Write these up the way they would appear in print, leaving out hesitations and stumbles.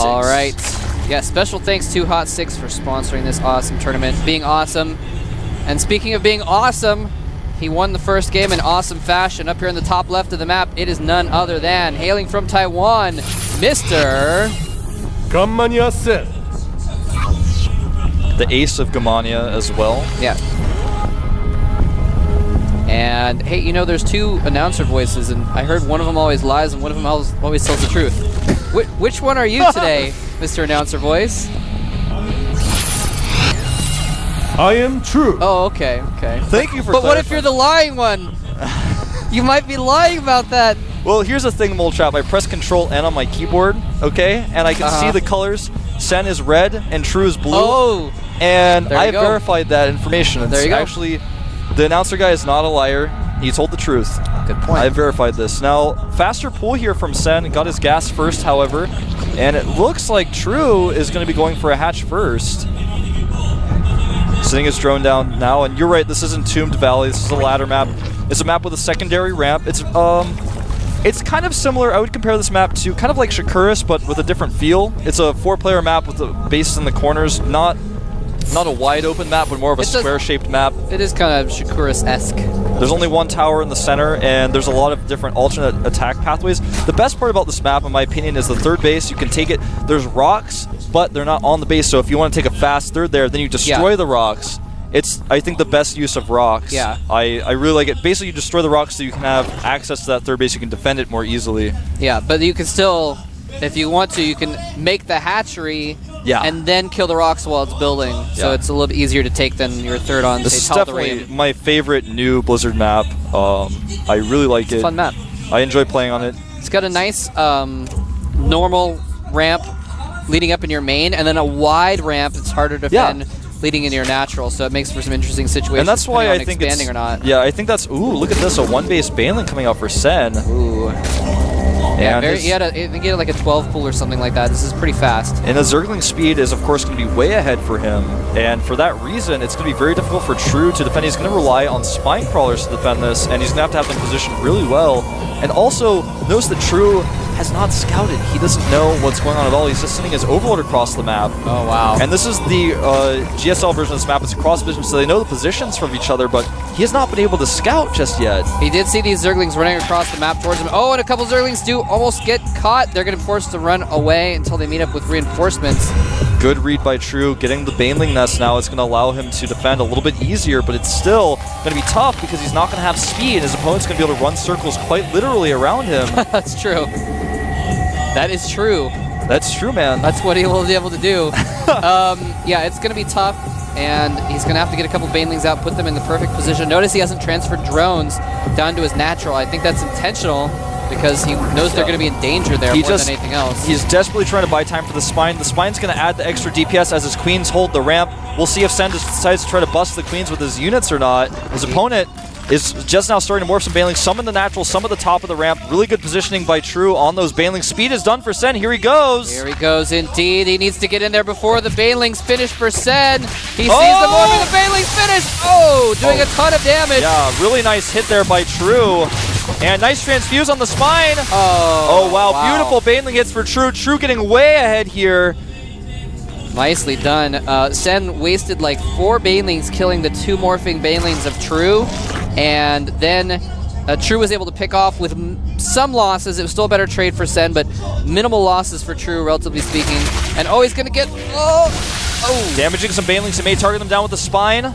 All right. Yeah, special thanks to Hot 6 for sponsoring this awesome tournament, being awesome. And speaking of being awesome, he won the first game in awesome fashion. Up here in the top left of the map, it is none other than, hailing from Taiwan, Mr. Gammania Seth. The ace of Gammania as well. Yeah. And hey, you know, there's two announcer voices, and I heard one of them always lies and one of them always tells the truth. Which one are you today, Mr. Announcer Voice? I am true. Oh, okay, okay. Thank you for But what if you're the lying one? You might be lying about that. Well, here's the thing, Mole Trap. I press Control N on my keyboard, okay? And I can see the colors. Sen is red and True is blue. Oh! And I go. verified that information. It's There you go. actually, the announcer guy is not a liar. He told the truth. Good point. I verified this. Now, faster pull here from Sen. Got his gas first, however. And it looks like True is going to be going for a hatch first. Sitting his drone down now. And you're right, this isn't Tombed Valley. This is a ladder map. It's a map with a secondary ramp. It's kind of similar. I would compare this map to kind of like Shakuris, but with a different feel. It's a 4-player map with the bases in the corners. Not a wide open map, but more of a square-shaped map. It is kind of Shakuris-esque. There's only one tower in the center, and there's a lot of different alternate attack pathways. The best part about this map, in my opinion, is the third base. You can take it. There's rocks, but they're not on the base, so if you want to take a fast third there, then you destroy the rocks. It's, I think, the best use of rocks. Yeah. I really like it. Basically, you destroy the rocks so you can have access to that third base. You can defend it more easily. Yeah, but you can still, if you want to, you can make the hatchery and then kill the rocks while it's building. So it's a little bit easier to take than your third on, This is say, definitely my favorite new Blizzard map. I really like it. It's a fun map. I enjoy playing on it. It's got a nice normal ramp leading up in your main, and then a wide ramp that's harder to defend leading into your natural, so it makes for some interesting situations. And that's why I think expanding or not. Yeah, I think that's. Ooh, look at this! A one-base Baneling coming out for Sen. Ooh. Yeah, I think he had like a 12 pool or something like that. This is pretty fast. And the Zergling speed is, of course, going to be way ahead for him. And for that reason, it's going to be very difficult for True to defend. He's going to rely on Spine Crawlers to defend this, and he's going to have them positioned really well. And also, notice that True has not scouted. He doesn't know what's going on at all. He's just sending his Overlord across the map. Oh, wow. And this is the GSL version of this map. It's a cross vision, so they know the positions from each other, but he has not been able to scout just yet. He did see these Zerglings running across the map towards him. Oh, and a couple Zerglings do almost get caught. They're going to be forced to run away until they meet up with reinforcements. Good read by True. Getting the Baneling nest now is going to allow him to defend a little bit easier, but it's still going to be tough because he's not going to have speed. His opponent's going to be able to run circles quite literally around him. That's true. That is true. That's true, man. That's what he will be able to do. Yeah, it's going to be tough, and he's going to have to get a couple Banelings out, put them in the perfect position. Notice he hasn't transferred drones down to his natural. I think that's intentional because he knows they're going to be in danger there more than anything else. He's desperately trying to buy time for the Spine. The Spine's going to add the extra DPS as his Queens hold the ramp. We'll see if Sen decides to try to bust the Queens with his units or not. His opponent is just now starting to morph some Banelings, some in the natural, some at the top of the ramp. Really good positioning by True on those Banelings. Speed is done for Sen. Here he goes. Here he goes indeed. He needs to get in there before the Banelings finish for Sen. He sees the morph and the Banelings finish. Oh, doing a ton of damage. Yeah, really nice hit there by True. And nice transfuse on the Spine. Oh, wow. Beautiful Baneling hits for True. True getting way ahead here. Nicely done. Sen wasted like 4 Banelings killing the 2 morphing Banelings of True. And then True was able to pick off with some losses. It was still a better trade for Sen, but minimal losses for True, relatively speaking. And he's going to get... Oh! Damaging some Banelings. He may target them down with the Spine.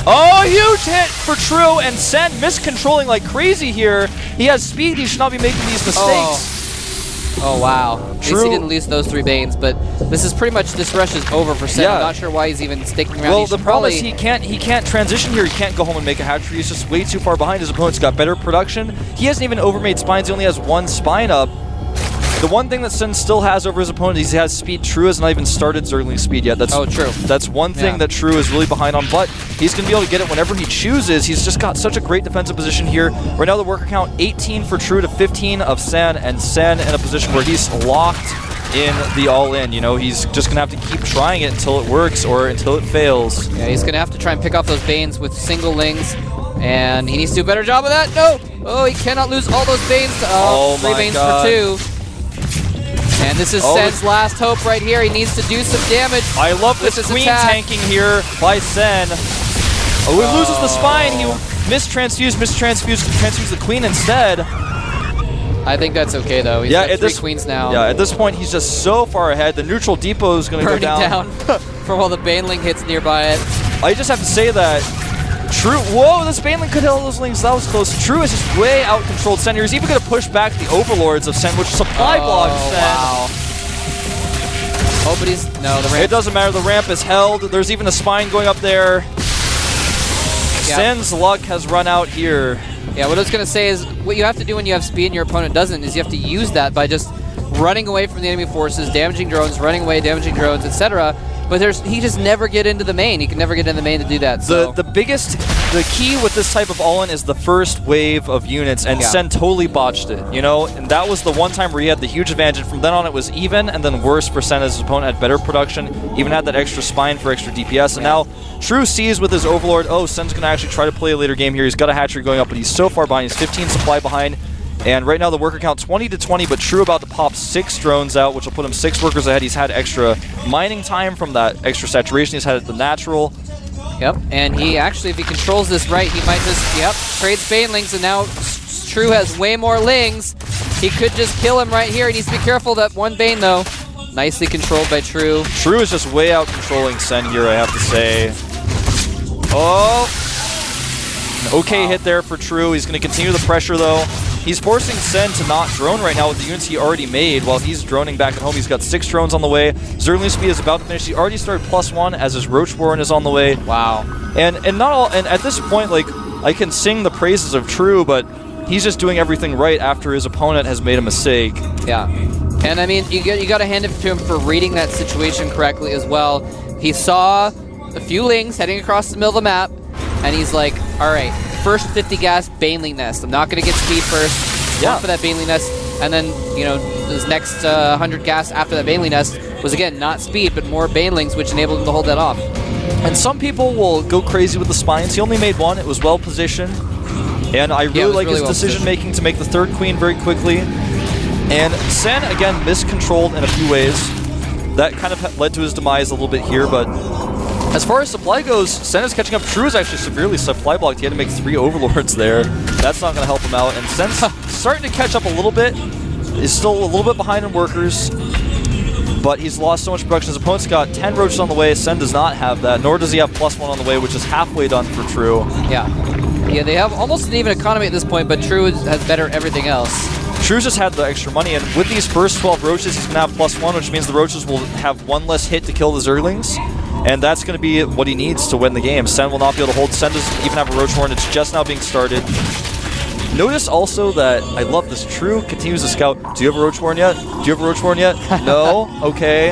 Oh, huge hit for True, and Sen miscontrolling like crazy here. He has speed. He should not be making these mistakes. Oh, wow. At least he didn't lose those 3 Banes, but this is pretty much, this rush is over for Sen. Yeah. I'm not sure why he's even sticking around. Well, the problem is he can't transition here. He can't go home and make a hatchery. He's just way too far behind. His opponent's got better production. He hasn't even overmade Spines. He only has 1 Spine up. The one thing that Sen still has over his opponent is he has speed. True has not even started Zergling speed yet. That's true. That's one thing that True is really behind on, but he's going to be able to get it whenever he chooses. He's just got such a great defensive position here. Right now the worker count 18 for True to 15 of Sen, and Sen in a position where he's locked in the all-in. You know, he's just going to have to keep trying it until it works or until it fails. Yeah, he's going to have to try and pick off those Banes with single lings, and he needs to do a better job of that. No! Oh, he cannot lose all those Banes. 3 Banes for 2. And this is Sen's last hope right here. He needs to do some damage. I love this queen tanking here by Sen. Oh, he loses the spine. He mistransfused the queen instead. I think that's okay, though. He's got 3 queens now. Yeah, at this point, he's just so far ahead. The neutral depot is going to go down. For while the Baneling hits nearby it. I just have to say that True. Whoa, this Baneling could hit all those lings. That was close. True is just way out-controlled Sen. He's even going to push back the overlords of Sen, which supply blocks Sen. Wow. Oh, but he's... No, the ramp... It doesn't matter. The ramp is held. There's even a spine going up there. Yep. Sen's luck has run out here. Yeah, what I was going to say is what you have to do when you have speed and your opponent doesn't is you have to use that by just running away from the enemy forces, damaging drones, running away, damaging drones, etc. But he just never get into the main. He can never get in the main to do that. So. The key with this type of all-in is the first wave of units, and Sen totally botched it, you know? And that was the one time where he had the huge advantage, and from then on it was even, and then worse for Sen as his opponent had better production, even had that extra spine for extra DPS, and now True sees with his Overlord, oh, Sen's going to actually try to play a later game here. He's got a hatchery going up, but he's so far behind. He's 15 supply behind. And right now the worker count 20 to 20, but True about to pop 6 drones out, which will put him 6 workers ahead. He's had extra mining time from that extra saturation. He's had it the natural. Yep, and he actually, if he controls this right, he might just, trades Banelings, and now True has way more lings. He could just kill him right here. He needs to be careful that one Bane, though. Nicely controlled by True. True is just way out controlling Sen here, I have to say. Oh! An okay hit there for True. He's going to continue the pressure, though. He's forcing Sen to not drone right now with the units he already made while he's droning back at home. He's got 6 drones on the way. Zergling speed is about to finish. He already started +1 as his Roach Warren is on the way. Wow. And at this point, like, I can sing the praises of True, but he's just doing everything right after his opponent has made a mistake. Yeah. And I mean, you got to hand it to him for reading that situation correctly as well. He saw a few lings heading across the middle of the map, and he's like, all right, first 50 gas Baneling Nest. I'm not going to get speed first. Yeah. For that Baneling Nest. And then, you know, this next 100 gas after that Baneling Nest was, again, not speed, but more Banelings, which enabled him to hold that off. And some people will go crazy with the spines. He only made 1. It was well positioned. And I really like his decision-making to make the 3rd queen very quickly. And Sen, again, miscontrolled in a few ways. That kind of led to his demise a little bit here, but as far as supply goes, Sen is catching up. True is actually severely supply blocked. He had to make 3 overlords there. That's not going to help him out. And Sen's starting to catch up a little bit. He's still a little bit behind in workers, but he's lost so much production. His opponent's got 10 roaches on the way. Sen does not have that, nor does he have +1 on the way, which is halfway done for True. Yeah. Yeah, they have almost an even economy at this point, but True has better everything else. True's just had the extra money, and with these first 12 roaches, he's going to have +1, which means the roaches will have 1 less hit to kill the Zerglings. And that's going to be what he needs to win the game. Sen will not be able to hold. Sen doesn't even have a Roach Horn. It's just now being started. Notice also that, I love this, True continues to scout. Do you have a Roach Horn yet? Do you have a Roach Horn yet? No? Okay.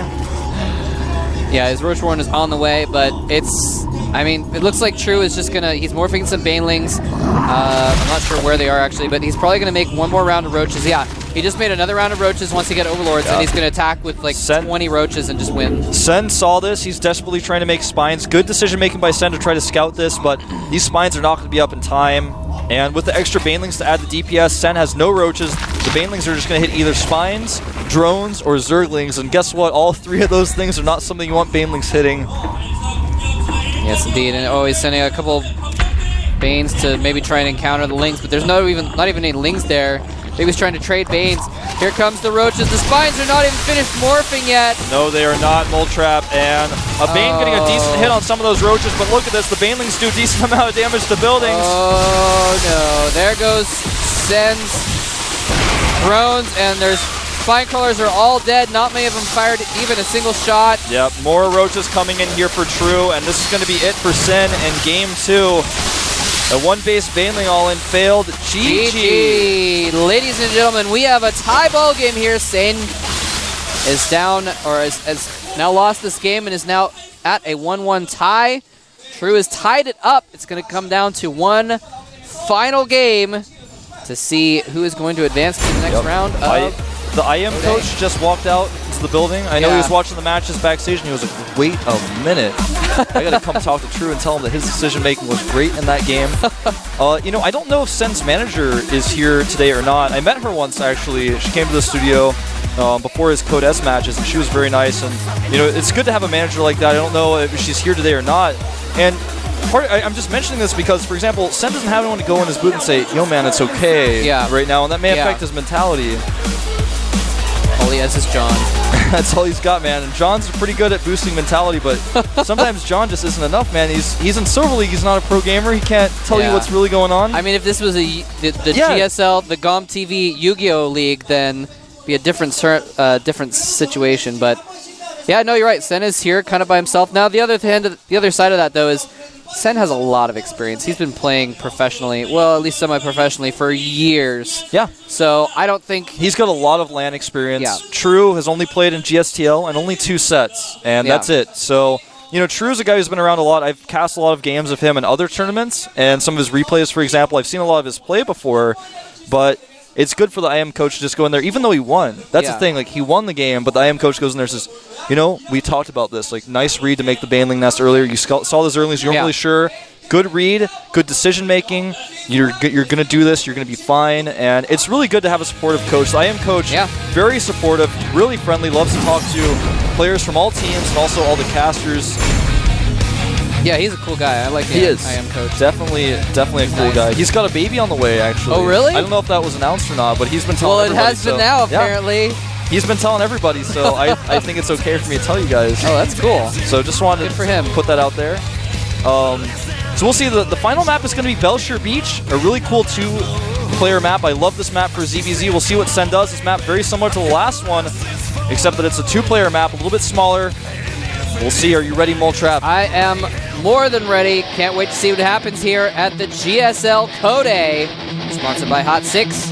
Yeah, his Roach Horn is on the way, but it's... I mean, it looks like True is just going to... He's morphing some Banelings. I'm not sure where they are, actually, but he's probably going to make 1 more round of Roaches. Yeah, he just made another round of Roaches once he got Overlords, and he's going to attack with, like, 20 Roaches and just win. Sen saw this. He's desperately trying to make spines. Good decision-making by Sen to try to scout this, but these spines are not going to be up in time. And with the extra Banelings to add the DPS, Sen has no Roaches. The Banelings are just going to hit either spines, drones, or Zerglings, and guess what? All 3 of those things are not something you want Banelings hitting. Yes, indeed, and he's sending a couple Banes to maybe try and encounter the Lings, but there's not even any Lings there. Maybe he's trying to trade Banes. Here comes the Roaches. The spines are not even finished morphing yet. No, they are not. Mole Trap, and a Bane getting a decent hit on some of those Roaches, but look at this. The Banelings do a decent amount of damage to buildings. Oh, no. There goes Sen's drones, and there's Spine Crawlers are all dead. Not many of them fired even a single shot. Yep, more Roaches coming in here for True, and this is going to be it for Sen in Game 2. A 1-base Baneling all-in failed. GG. Ladies and gentlemen, we have a tie ball game here. Sen is down, or has now lost this game and is now at a 1-1 tie. True has tied it up. It's going to come down to one final game to see who is going to advance to the next round. The IM coach just walked out into the building. I know he was watching the matches backstage, and he was like, wait a minute. I got to come talk to True and tell him that his decision-making was great in that game. You know, I don't know if Sen's manager is here today or not. I met her once, actually. She came to the studio. before his Code S matches, and she was very nice. And you know, it's good to have a manager like that. I don't know if she's here today or not. And I'm just mentioning this because, for example, Sen doesn't have anyone to go in his booth and say, "Yo, man, it's okay right now," and that may affect his mentality. All he has is John. That's all he's got, man. And John's pretty good at boosting mentality, but sometimes John just isn't enough, man. He's in Silver League. He's not a pro gamer. He can't tell you what's really going on. I mean, if this was the GSL, the GOMTV Yu-Gi-Oh League, then it'd be a different situation. But yeah, no, you're right. Sen is here kind of by himself. Now, the other side of that, though, is Sen has a lot of experience. He's been playing professionally, well, at least semi-professionally, for years. Yeah. So I don't think... He's got a lot of LAN experience. Yeah. True has only played in GSTL and only 2 sets, and that's it. So, you know, True's a guy who's been around a lot. I've cast a lot of games of him in other tournaments, and some of his replays, for example, I've seen a lot of his play before, but it's good for the IM coach to just go in there, even though he won. That's the thing. Like, he won the game, but the IM coach goes in there and says, you know, we talked about this. Like, nice read to make the Baneling nest earlier. You saw those earlings. You weren't really sure. Good read, good decision making. You're going to do this. You're going to be fine. And it's really good to have a supportive coach. The IM coach, very supportive, really friendly, loves to talk to players from all teams and also all the casters. Yeah, he's a cool guy. I like him. He is. I am coach. Definitely a cool guy. He's got a baby on the way, actually. Oh, really? I don't know if that was announced or not, but he's been telling everybody. Well, it has been now, apparently. Yeah. He's been telling everybody, so I think it's okay for me to tell you guys. Oh, that's cool. So just wanted to put that out there. So we'll see. The final map is going to be Belshire Beach, a really cool 2-player map. I love this map for ZVZ. We'll see what Sen does. This map very similar to the last one, except that it's a 2-player map, a little bit smaller. We'll see. Are you ready, Moletrap? I am more than ready. Can't wait to see what happens here at the GSL Code A, sponsored by Hot 6.